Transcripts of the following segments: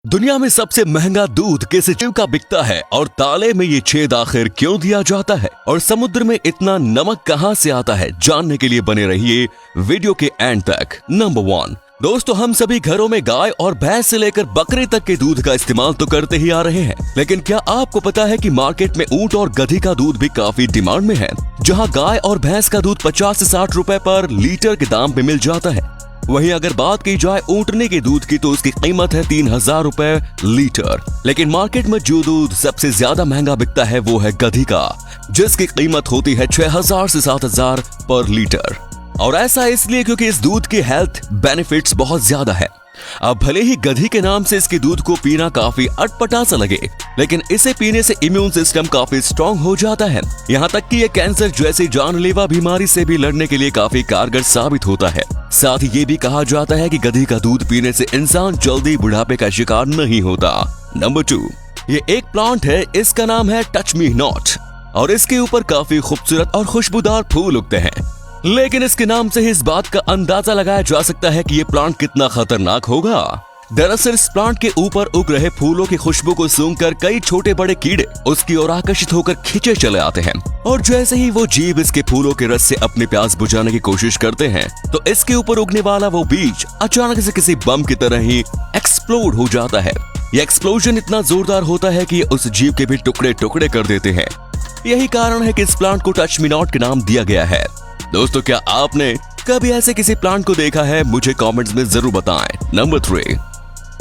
दुनिया में सबसे महंगा दूध किस जीव का बिकता है और ताले में ये छेद आखिर क्यों दिया जाता है और समुद्र में इतना नमक कहां से आता है, जानने के लिए बने रहिए वीडियो के एंड तक। नंबर 1 दोस्तों, हम सभी घरों में गाय और भैंस से लेकर बकरे तक के दूध का इस्तेमाल तो करते ही आ रहे हैं, लेकिन क्या आपको पता है कि मार्केट में ऊंट और गधी का दूध भी काफी डिमांड में है। जहां गाय और भैंस का दूध 50 से 60 रुपए पर लीटर के दाम पे मिल जाता है, वहीं अगर बात की जाए ऊंटने के दूध की तो उसकी कीमत है 3000 रुपए लीटर। लेकिन मार्केट में जो दूध सबसे ज्यादा महंगा बिकता है वो है गधी का, जिसकी कीमत होती है 6000 से 7000 पर लीटर। और ऐसा इसलिए क्योंकि इस दूध के हेल्थ बेनिफिट्स बहुत ज्यादा है। अब भले ही गधी के नाम से इसके दूध को पीना काफी अटपटा सा लगे, लेकिन इसे पीने से इम्यून सिस्टम काफी स्ट्रॉन्ग हो जाता है। यहाँ तक कि ये कैंसर जैसी जानलेवा बीमारी से भी लड़ने के लिए काफी कारगर साबित होता है। साथ ही ये भी कहा जाता है कि गधी का दूध पीने से इंसान जल्दी बुढ़ापे का शिकार नहीं होता। नंबर 2, ये एक प्लांट है, इसका नाम है टच मी नॉट और इसके ऊपर काफी खूबसूरत और खुशबूदार फूल उगते हैं। लेकिन इसके नाम से ही इस बात का अंदाजा लगाया जा सकता है कि ये प्लांट कितना खतरनाक होगा। दरअसल इस प्लांट के ऊपर उग रहे फूलों की खुशबू को सूंघकर कई छोटे बड़े कीड़े उसकी ओर आकर्षित होकर खींचे चले आते हैं, और जैसे ही वो जीव इसके फूलों के रस से अपनी प्यास बुझाने की कोशिश करते हैं तो इसके ऊपर उगने वाला वो बीज अचानक से किसी बम की तरह ही एक्सप्लोड हो जाता है। ये एक्सप्लोजन इतना जोरदार होता है कि उस जीव के भी टुकड़े टुकड़े कर देते हैं। यही कारण है कि इस प्लांट को टच मी नॉट के नाम दिया गया है। दोस्तों, क्या आपने कभी ऐसे किसी प्लांट को देखा है? मुझे कमेंट्स में जरूर बताएं। नंबर 3,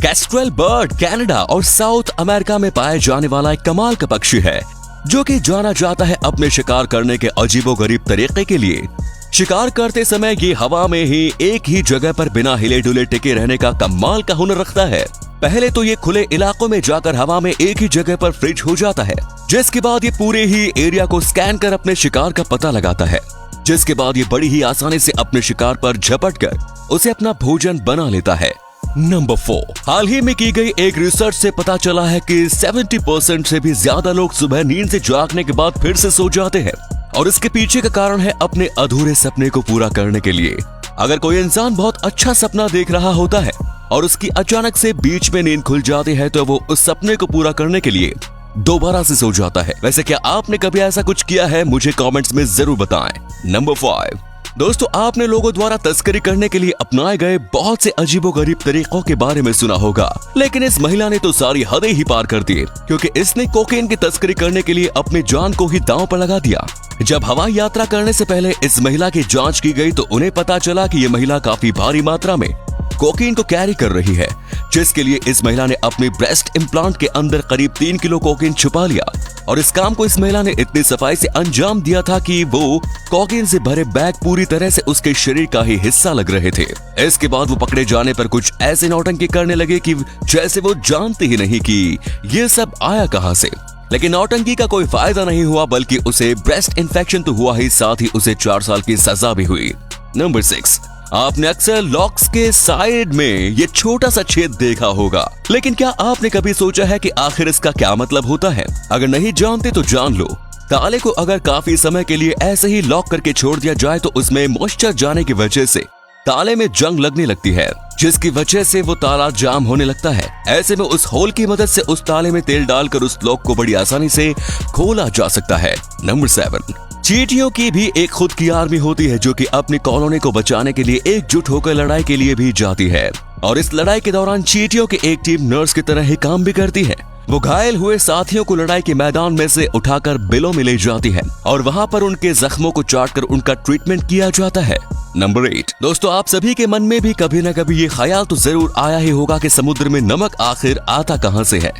कैस्ट्रेल बर्ड कनाडा और साउथ अमेरिका में पाए जाने वाला एक कमाल का पक्षी है, जो कि जाना जाता है अपने शिकार करने के अजीबोगरीब तरीके के लिए। शिकार करते समय ये हवा में ही एक ही जगह पर बिना हिले डुले टिके रहने का कमाल का हुनर रखता है। पहले तो ये खुले इलाकों में जाकर हवा में एक ही जगह पर फ्रीज हो जाता है, जिसके बाद ये पूरे ही एरिया को स्कैन कर अपने शिकार का पता लगाता है, जिसके बाद ये बड़ी ही आसानी से अपने शिकार पर झपट कर उसे अपना भोजन बना लेता है। नंबर 4, हाल ही में की गई एक रिसर्च से पता चला है कि 70% से भी ज्यादा लोग सुबह नींद से जागने के बाद फिर से सो जाते हैं, और इसके पीछे का कारण है अपने अधूरे सपने को पूरा करने के लिए। अगर कोई इंसान बहुत अच्छा सपना देख रहा होता है और उसकी अचानक से बीच में नींद खुल जाती है तो वो उस सपने को पूरा करने के लिए दोबारा से सो जाता है। वैसे क्या आपने कभी ऐसा कुछ किया है? मुझे कमेंट्स में जरूर बताएं। नंबर 5 दोस्तों, आपने लोगों द्वारा तस्करी करने के लिए अपनाए गए बहुत से अजीबोगरीब तरीकों के बारे में सुना होगा, लेकिन इस महिला ने तो सारी हदें ही पार कर दी, क्योंकि इसने कोकेन की तस्करी करने के लिए अपनी जान को ही दांव पर लगा दिया। जब हवाई यात्रा करने से पहले इस महिला की जांच की गई तो उन्हें पता चला कि ये महिला काफी भारी मात्रा में कोकीन को कैरी कर रही है, जिसके लिए इस महिला ने अपने ब्रेस्ट इम्प्लांट के अंदर करीब 3 किलो कोकीन छुपा लिया। और इस काम को इस महिला ने इतनी सफाई से अंजाम दिया था कि वो कोकीन से भरे बैग पूरी तरह से उसके शरीर का ही हिस्सा लग रहे थे। इसके बाद वो पकड़े जाने पर कुछ ऐसे नौटंकी करने लगे कि जैसे वो जानते ही नहीं कि ये सब आया कहां से। लेकिन नौटंकी का कोई फायदा नहीं हुआ, बल्कि उसे ब्रेस्ट इन्फेक्शन तो हुआ ही, साथ ही उसे 4 साल की सजा भी हुई। नंबर 6, आपने अक्सर लॉक्स के साइड में ये छोटा सा छेद देखा होगा, लेकिन क्या आपने कभी सोचा है कि आखिर इसका क्या मतलब होता है? अगर नहीं जानते तो जान लो। ताले को अगर काफी समय के लिए ऐसे ही लॉक करके छोड़ दिया जाए तो उसमें मॉइस्चर जाने की वजह से ताले में जंग लगने लगती है, जिसकी वजह से वो ताला जाम होने लगता है। ऐसे में उस होल की मदद से उस ताले में तेल डालकर उस लॉक को बड़ी आसानी से खोला जा सकता है। नंबर 7, चींटियों की भी एक खुद की आर्मी होती है, जो कि अपनी कॉलोनी को बचाने के लिए एकजुट होकर लड़ाई के लिए भी जाती है, और इस लड़ाई के दौरान चींटियों की एक टीम नर्स की तरह ही काम भी करती है। वो घायल हुए साथियों को लड़ाई के मैदान में से उठाकर बिलों में ले जाती है और वहां पर उनके जख्मों को चाटकर उनका ट्रीटमेंट किया जाता है। नंबर 8 दोस्तों, आप सभी के मन में भी कभी न कभी ये ख्याल तो जरूर आया ही होगा कि समुद्र में नमक आखिर आता कहां से है।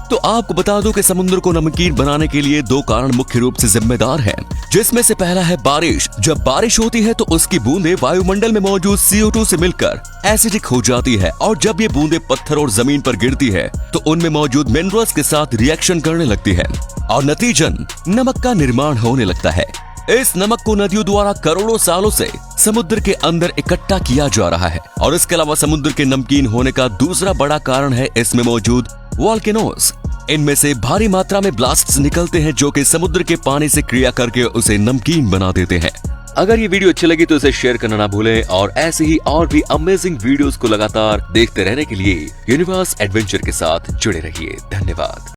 तो आपको बता दूं कि समुद्र को नमकीन बनाने के लिए 2 कारण मुख्य रूप से जिम्मेदार हैं, जिसमें से पहला है बारिश। जब बारिश होती है तो उसकी बूंदें वायुमंडल में मौजूद CO2 से मिलकर एसिडिक हो जाती है, और जब ये बूंदें पत्थर और जमीन पर गिरती है तो उनमें मौजूद मिनरल्स के साथ रिएक्शन करने लगती है और नतीजन नमक का निर्माण होने लगता है। इस नमक को नदियों द्वारा करोड़ों सालों से समुद्र के अंदर इकट्ठा किया जा रहा है। और इसके अलावा समुद्र के नमकीन होने का दूसरा बड़ा कारण है इसमें मौजूद वोल्केनोज। इनमें से भारी मात्रा में ब्लास्ट्स निकलते हैं, जो कि समुद्र के पानी से क्रिया करके उसे नमकीन बना देते हैं। अगर ये वीडियो अच्छी लगी तो इसे शेयर करना ना भूलें और ऐसे ही और भी अमेजिंग वीडियोस को लगातार देखते रहने के लिए यूनिवर्स एडवेंचर के साथ जुड़े रहिए। धन्यवाद।